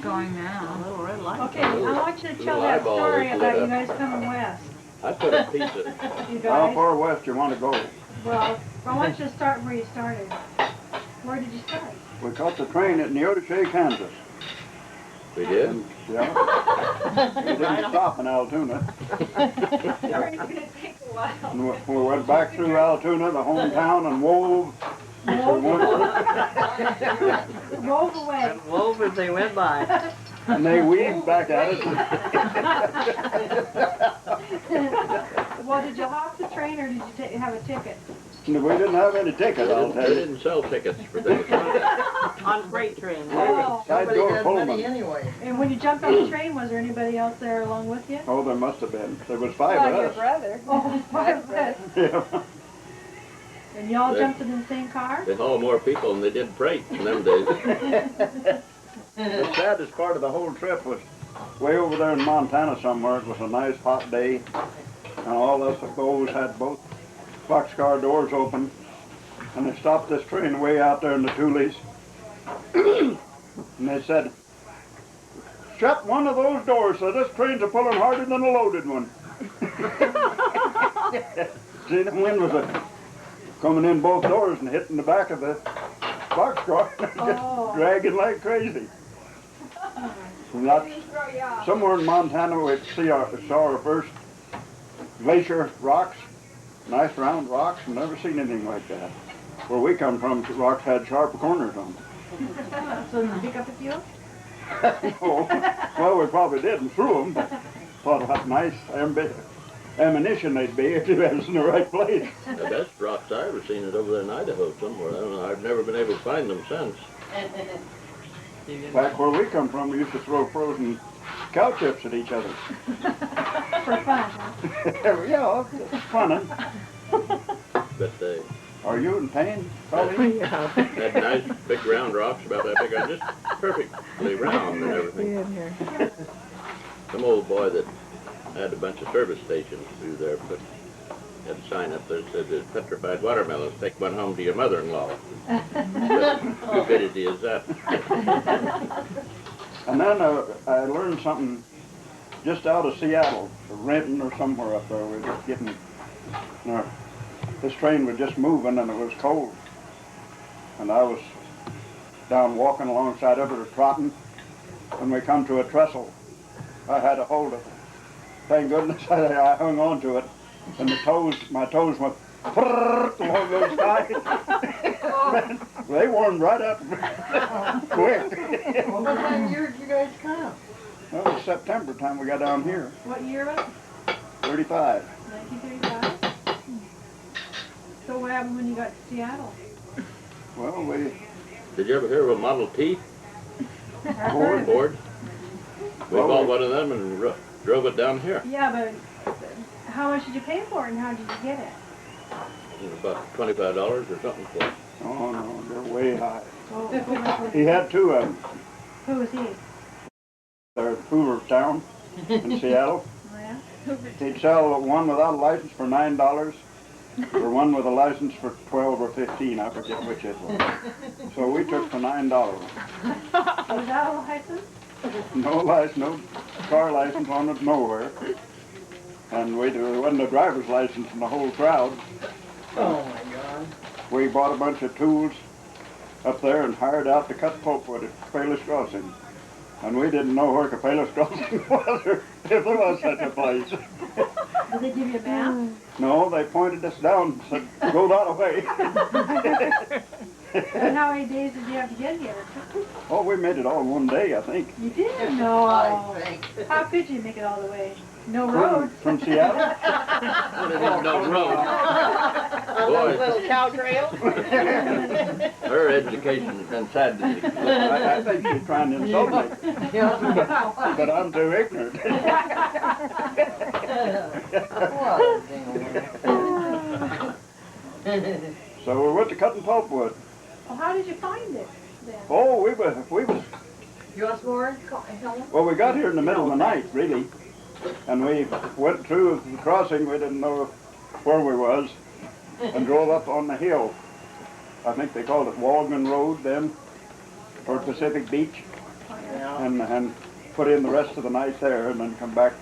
going now. A little red light. Okay, I want you to tell that story about you guys coming west. I put a piece of... You How guys. far west you want to go? Well, I want you to start where you started. Where did you start? We caught the train at Neodesha, Kansas. We did? And, yeah. We didn't stop in Altoona. It's going to take a while. And we went back through Altoona, the hometown, and wove. Wove away. And wove as they went by. And they weaved back at us. Well, did you hop the train or did you have a ticket? We didn't have any ticket, I'll tell They you. didn't sell tickets for this. On freight trains. Oh. Side door Pullman. Anyway. And when you jumped on the train, was there anybody else there along with you? Oh, there must have been. There was five Well, of your us. brother. Oh, five of us. Yeah. And y'all They- jumped in the same car? They hauled more people than they did freight in them days. The saddest part of the whole trip was way over there in Montana somewhere. It was a nice hot day, and all us those had both boxcar doors open, and they stopped this train way out there in the Tules, and they said, "Shut one of those doors, so this train's a pulling harder than a loaded one." See, the wind was coming in both doors and hitting the back of the boxcar, just dragging like crazy. And that's somewhere in Montana we saw our first glacier rocks, nice round rocks, and never seen anything like that. Where we come from, the rocks had sharp corners on them. So did you pick up a few? Oh, well, we probably did and threw them, but thought what nice ammunition they'd be if you was in the right place. The best rocks I ever seen is over there in Idaho somewhere. I don't know, I've never been able to find them since. Back where we come from, we used to throw frozen cow chips at each other. For fun, huh? Yeah, it's fun. But they Are you in pain, Colleen? Yeah. had nice big round rocks about that big, just perfectly round and everything. Some old boy that had a bunch of service stations through there put had a sign up there that said, "There's petrified watermelons. Take one home to your mother-in-law." Stupidity is that? And then I learned something just out of Seattle, or Renton or somewhere up there. We were just getting, this train was just moving and it was cold. And I was down walking alongside of it or trotting, and we come to a trestle. I had a hold of it. Thank goodness I hung on to it. And my toes went along those sides. They warmed right up quick. Well, what time of year did you guys come? Well, it was September time we got down here. What year was it? 35. 1935? So what happened when you got to Seattle? Well, we Did you ever hear of a Model T board? We Well, bought one of them and drove it down here. Yeah, but how much did you pay for it and how did you get it? It was about $25 or something for it. Oh no, they're way high. Oh, He had two of them. who was he? They're at Hoovertown in Seattle. Oh, yeah? He'd sell one without a license for $9, or one with a license for 12 or 15. I forget which it was. So we took the $9. Was that a license? No license, no car license on it nowhere. And there wasn't a driver's license in the whole crowd. Oh my God. We bought a bunch of tools up there and hired out to cut pulpwood at Payless Crossing. And we didn't know where Payless Crossing was, or if there was such a place. Did they give you a map? No, they pointed us down and said, go that way. And how many days did you have to get here? Oh, we made it all in one day, I think. You did? I No. think. How could you make it all the way? No road. From Seattle? There's no road. On those little cow trails. Her education has been sad to see. I think she's trying to insult me, but I'm too ignorant. So we went to cutting pulpwood. Well, how did you find it then? Oh, we was, You want some more, Helen? well, we got here in the middle of the night, really. And we went through the crossing, we didn't know where we was, and drove up on the hill. I think they called it Waldman Road then, or Pacific Beach. Yeah. Yeah. and put in the rest of the night there, and then come back.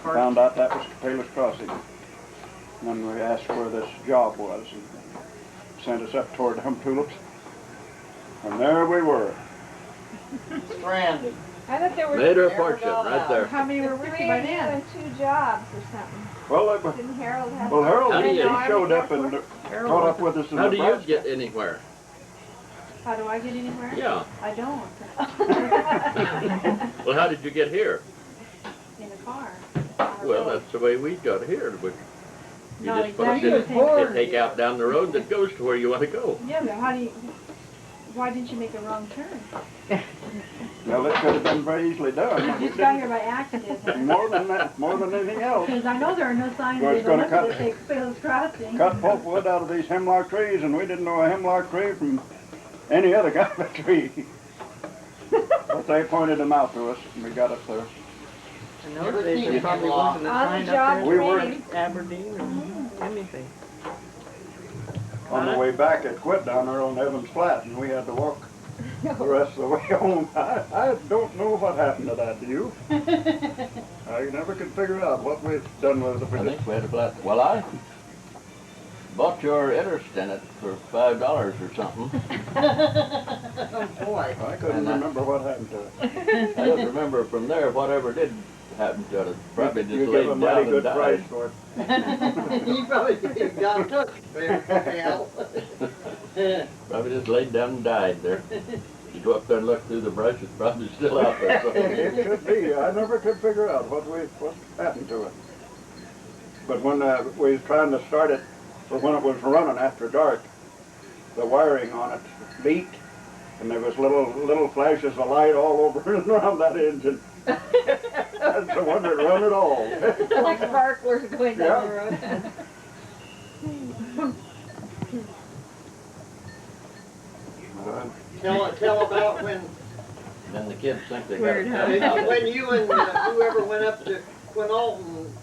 Found out that was Palis Crossing. And then we asked where this job was, and sent us up toward Hum Tulips. And there we were. Stranded. I thought there were. Made her Never fortune got right out. there. How many were with you by then? 2 jobs or something. Well, Didn't Harold have? Harold, How do he you- showed up and caught up with us in How do you Nebraska. get anywhere? How do I get anywhere? Yeah. I don't. Well, how did you get here? In a car. Well, that's the way we got here. You Not just put exactly it the in, same. you take out down the road that goes to where you want to go. Yeah, but how do you? Why didn't you make a wrong turn? Well, it could have been very easily done. You just got here by accident. More than that, more than anything else. Because I know there are no signs Well, in it's the gonna book cut- that say Palis Crossing. Cut pulpwood out of these hemlock trees, and we didn't know a hemlock tree from any other kind of tree. But they pointed them out to us, and we got up there. In those days, there probably On wasn't a the sign job up there. We were- training. Aberdeen or anything. On the way back, it quit down there on Evans Flat, and we had to walk the rest of the way home. I don't know what happened to that, do you? I never could figure out what we'd done with it if we I did. think we had a flat. Well, I bought your interest in it for $5 or something. Oh, boy. I couldn't And, remember what happened to it. I don't remember from there whatever did happen to it. Probably You just give laid a down mighty and good died. price for it. You probably got took. Hell. Probably just laid down and died there. You go up there and look through the brush, it's probably still out there. It could be. I never could figure out what happened to it. But when we was trying to start it, or when it was running after dark, the wiring on it leaked, and there was little flashes of light all over and around that engine. That's the one that run it all. Like sparklers going down the road. Tell about when Then the kids think they got it down. when you and whoever went up to Quinault and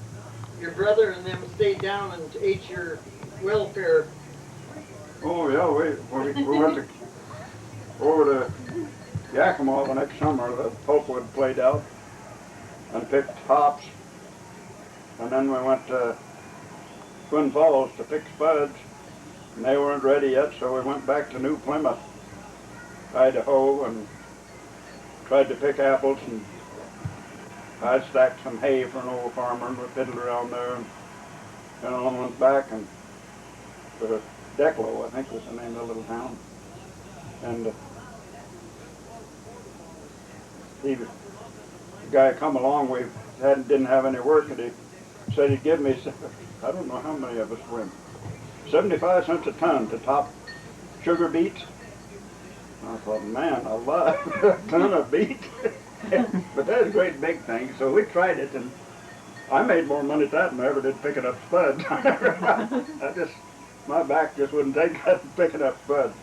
your brother and them stayed down and ate your welfare. Oh yeah, we went over to Yakima the next summer. The pulpwood played out and picked hops, and then we went to Twin Falls to pick spuds, and they weren't ready yet, so we went back to New Plymouth, Idaho, and tried to pick apples, and I stacked some hay for an old farmer, and we fiddled around there, and then on went back, and to Declo, I think was the name of the little town, and the guy come along, we didn't have any work, and he said he'd give me, I don't know how many of us went, 75 cents a ton to top sugar beets. I thought, man, alive, a ton of beets. But that's a great big thing, so we tried it, and I made more money at that than I ever did picking up spuds. My back just wouldn't take that picking up spuds.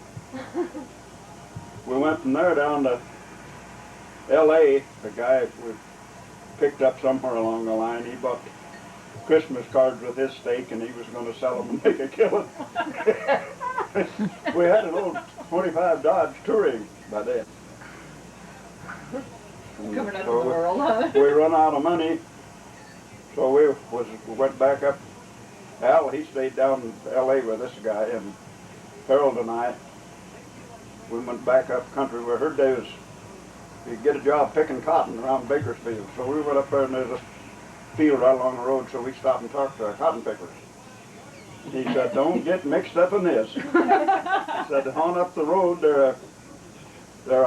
We went from there down to L.A. The guy we picked up somewhere along the line, he bought Christmas cards with his stake, and he was going to sell them and make a killing. We had an old 25 Dodge Touring by then. Coming out of the world, huh? We run out of money, so we went back up. Al, he stayed down in L.A. with this guy, and Harold and I, we went back up country where her day was, you get a job picking cotton around Bakersfield. So we went up there, and there's a field right along the road, so we stopped and talked to our cotton pickers. He said, don't get mixed up in this. He said, on up the road, they're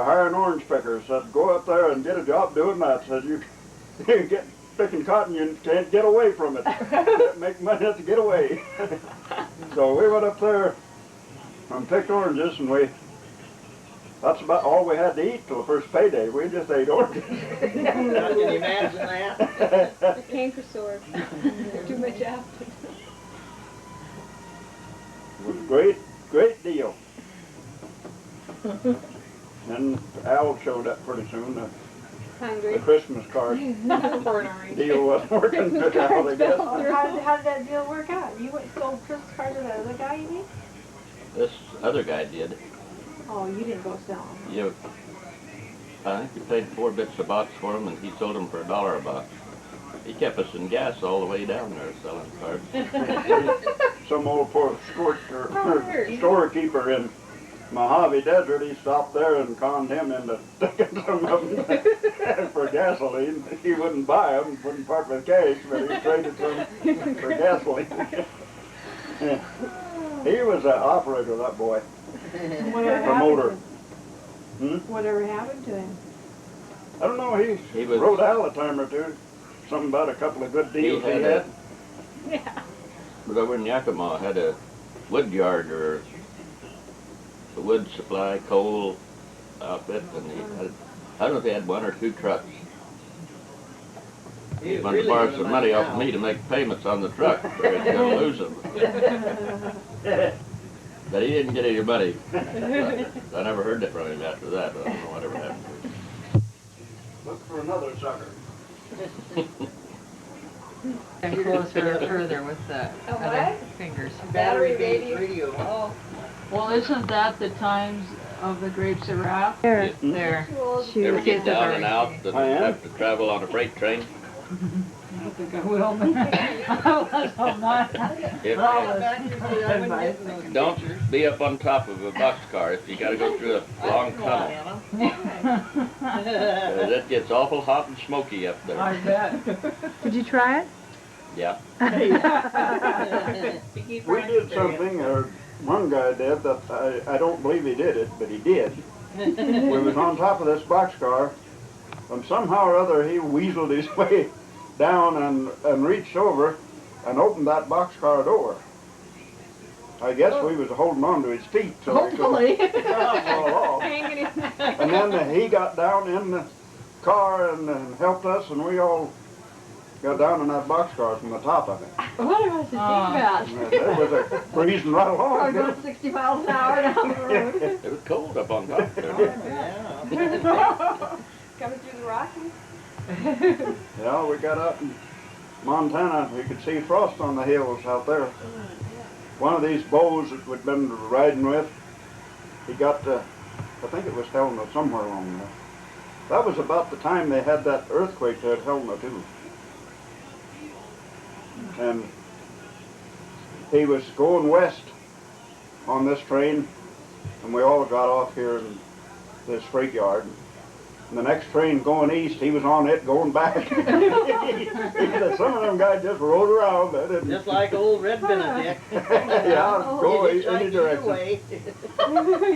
hiring orange pickers. Said, go up there and get a job doing that. Said, you get picking cotton, you can't get away from it. Make money to get away. So we went up there and picked oranges, and that's about all we had to eat till the first payday. We just ate oranges. Can you imagine that? The canker sore. Too much apple. It was a great deal. Then Al showed up pretty soon. The Hungry. Christmas card Born orange. deal wasn't working good out, I guess. How did that deal work out? You went sold Christmas cards to that other guy, you mean? This other guy did. Oh, you didn't go sell them. I think we paid 4 bits a box for them, and he sold them for $1 a box. He kept us in gas all the way down there selling cards. Some old poor storekeeper in Mojave Desert, he stopped there and conned him into taking some of them for gasoline. He wouldn't buy them, wouldn't part with cash, but he traded some for gasoline. He was an operator, that boy. Whatever Promoter. happened? Whatever happened to him? I don't know, he was, wrote out a time or two. Something about a couple of good deals he had. Yeah. But over in Yakima, had a wood yard or a wood supply coal outfit, and he had, I don't know if he had 1 or 2 trucks. He wanted to borrow some money off of me to make payments on the truck, so he was going to lose them. But he didn't get any money. I never heard that from him after that. I don't know whatever happened to him. Look for another sucker. And closer further with the A other what? fingers. Battery based radio. Oh. Well, isn't that the times of the grapes of wrath? There. There. Ever get down and out and I am. have to travel on a freight train? I don't think I will, but I hope not. If- I wouldn't get those Don't pictures. be up on top of a boxcar if you got to go through a long tunnel. It gets awful hot and smoky up there. I bet. Did you try it? Yeah. We did something, or one guy did, that I don't believe he did it, but he did. We was on top of this boxcar, and somehow or other he weaseled his way down and reached over and opened that boxcar door. I guess we was holding on to his feet so Hopefully. he couldn't fall off. Hanging in. And then he got down in the car and helped us, and we all got down in that boxcar from the top of it. What am I to think about? And it was a breezing right Probably along. going 60 miles an hour down the road. It was cold up on top there. Yeah. Coming through the Rockies. Yeah, we got up in Montana, we could see frost on the hills out there. One of these bows that we'd been riding with, he got to, I think it was Helena, somewhere along there. That was about the time they had that earthquake at Helena too. And he was going west on this train, and we all got off here in this freight yard. And the next train going east, he was on it going back. Some of them guys just rode around. They didn't. Just like old Red Benedict. Yeah, go He any hitchhiked your direction. way.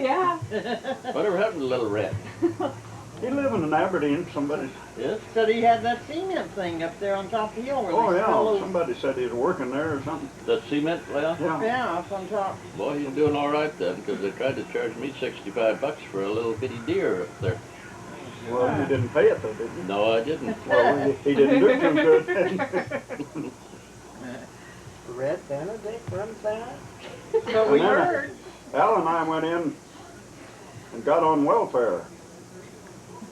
Yeah. Whatever happened to Little Red? He living in Aberdeen, somebody. Yes. Said he had that cement thing up there on top of the hill where Oh they sell yeah, those. somebody said he was working there or something. The cement well? Yeah. Yeah, up on top. Boy, he's doing all right then, because they tried to charge me $65 for a little bitty deer up there. Well, you didn't pay it though, did you? No, I didn't. Well, he didn't do too good. Red Benedict runs that? So we And then, heard. Al and I went in and got on welfare.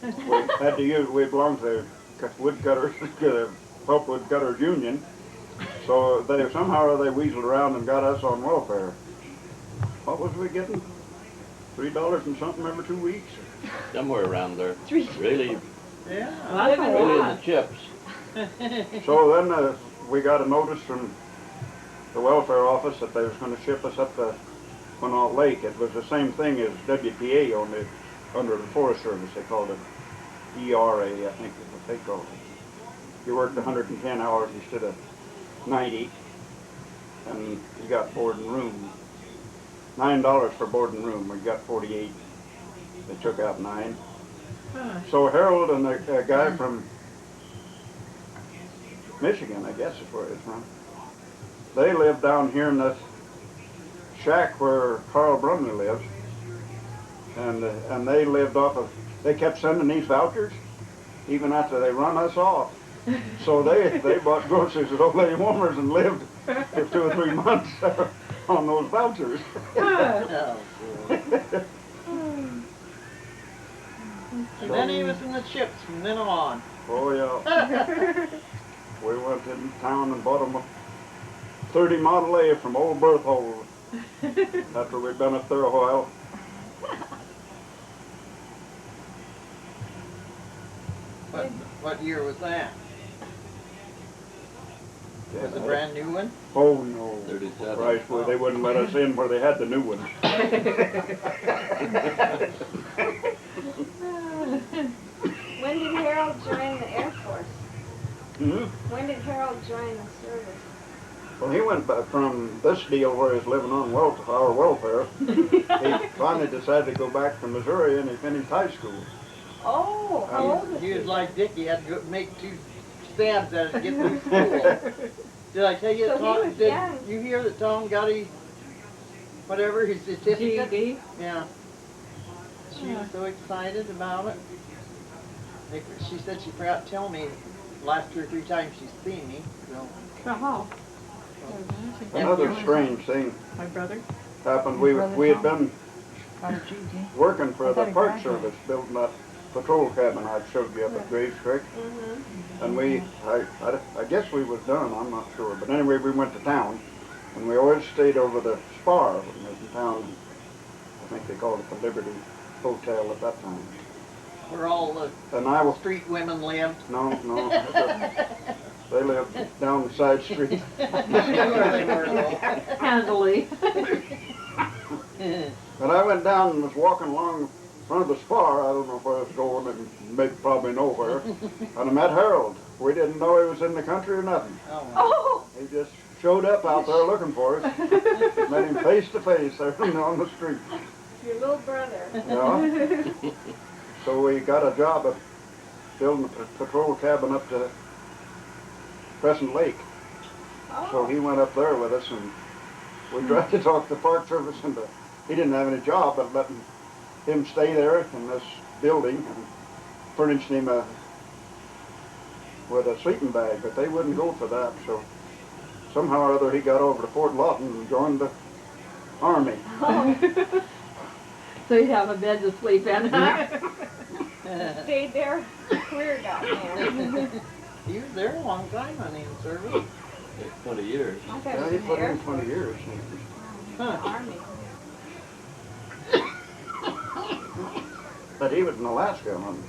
We had to use, we belonged to the woodcutters, the pulpwood cutters union. So they somehow or they weaseled around and got us on welfare. What was we getting? $3 and something every 2 weeks? Somewhere around there. Really, Yeah. really in the chips. So then we got a notice from the welfare office that they was going to ship us up to Quinault Lake. It was the same thing as WPA only under the Forest Service. They called it ERA, I think is what they called it. You worked 110 hours instead of 90, and you got board and room. $9 for board and room. We got 48. They took out 9. So Harold and the guy from Michigan, I guess is where it's from, they live down here in this shack where Carl Brumley lives, and they lived off of, they kept sending these vouchers even after they run us off. So they bought groceries at Old Lady Warmers and lived for 2 or 3 months on those vouchers. Oh, boy. And then he was in the chips from then on. Oh yeah. We went in town and bought them a 30 Model A from Old Berthold after we'd been up there a while. What year was that? Was it a brand new one? Oh, no. 37. Christ, boy, they wouldn't let us in where they had the new ones. When did Harold join the Air Force? Hmm? When did Harold join the service? Well, he went back from this deal where he was living on our welfare. He finally decided to go back to Missouri and he finished high school. Oh, how old was He he? was like Dick, he had to go make 2 stabs at it to get through school. Did I tell you So that he Tom, was did young. you hear that Tom got his, whatever, his certificate? GED. Yeah. She was so excited about it. She said she forgot to tell me the last 2 or 3 times she's seen me, so. Oh. Another strange thing My brother happened. Your brother We had Tom? been got a GED. working for I the thought he Park graduated. Service, building that patrol cabin I showed you up at Graves Creek. And I guess we was done, I'm not sure. But anyway, we went to town, and we always stayed over the Spar when we was in town. I think they called it the Liberty Hotel at that time. Where all the And I was, street women lived. no, they lived down the side street. Where they were though. Handily. But I went down and was walking along in front of the Spar. I don't know where I was going, and maybe probably nowhere. And I met Harold. We didn't know he was in the country or nothing. Oh, Oh, He just showed up out there looking for us. Met him face to face there on the street. your little brother. Yeah. So we got a job of building a patrol cabin up to Crescent Lake. So Oh, he went up there with us, and we tried to talk the Park Service into. He didn't have any job, but letting him stay there in this building and furnished him with a sleeping bag, but they wouldn't go for that. So somehow or other he got over to Fort Lawton and joined the Army. So you'd have a bed to sleep in, huh? stayed there. Career got man. he was there a long time on the service. 20 years. I thought Yeah, it he was in put the Air in 20 Force. years. Huh. Army. But he was in Alaska on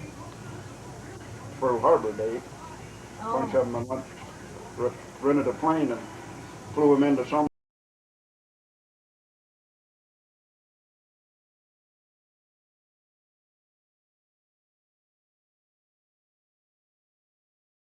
Pearl Harbor Day. A bunch Oh. of them went, rented a plane and flew him into some